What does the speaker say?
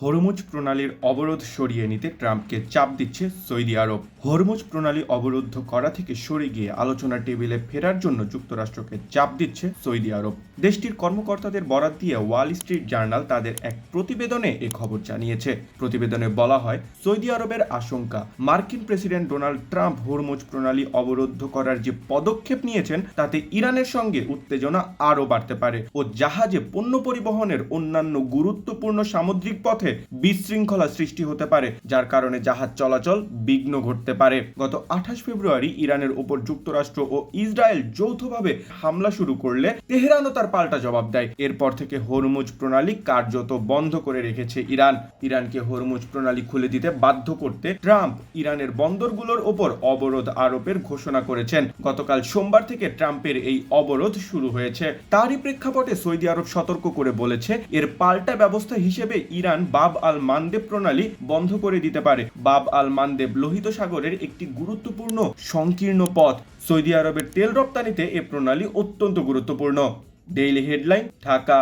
Hormuz প্রণালীর অবরোধ সরিয়ে নিতে ট্রাম্পকে চাপ দিচ্ছে সৌদি আরব। হরমুজ প্রণালী অবরুদ্ধ করা থেকে সরে গিয়ে আলোচনার টেবিলে ফেরার জন্য যুক্তরাষ্ট্রকে চাপ দিচ্ছে সৌদি আরব। দেশটির কর্মকর্তাদের বরাত দিয়ে ওয়াল স্ট্রিট জার্নাল তাদের এক প্রতিবেদনে এ খবর জানিয়েছে। প্রতিবেদনে বলা হয়, সৌদি আরবের আশঙ্কা মার্কিন প্রেসিডেন্ট ডোনাল্ড ট্রাম্প হরমুজ প্রণালী অবরুদ্ধ করার যে পদক্ষেপ নিয়েছেন তাতে ইরানের সঙ্গে উত্তেজনা আরও বাড়তে পারে ও জাহাজে পণ্য পরিবহনের অন্যান্য গুরুত্বপূর্ণ সামুদ্রিক পথে বিশৃঙ্খলা সৃষ্টি হতে পারে, যার কারণে জাহাজ চলাচল বিঘ্ন ঘটতে পারে। গত 28 ফেব্রুয়ারি ইরানের উপর যুক্তরাষ্ট্র ও ইসরায়েল যৌথভাবে হামলা শুরু করলে তেহরানও তার পাল্টা জবাব দেয়। এরপর থেকে হরমুজ প্রণালী কার্যত বন্ধ করে রেখেছে ইরানকে হরমুজ প্রণালী খুলে দিতে বাধ্য করতে ট্রাম্প ইরানের বন্দরগুলোর ওপর অবরোধ আরোপের ঘোষণা করেছেন। গতকাল সোমবার থেকে ট্রাম্পের এই অবরোধ শুরু হয়েছে। তারই প্রেক্ষাপটে সৌদি আরব সতর্ক করে বলেছে, এর পাল্টা ব্যবস্থা হিসেবে ইরান বাব আল মানদেব প্রণালী বন্ধ করে দিতে পারে। বাব আল মানদেব লোহিত সাগরের একটি গুরুত্বপূর্ণ সংকীর্ণ পথ। সৌদি আরবের তেল রপ্তানিতে এ প্রণালী অত্যন্ত গুরুত্বপূর্ণ। Daily headline, Dhaka.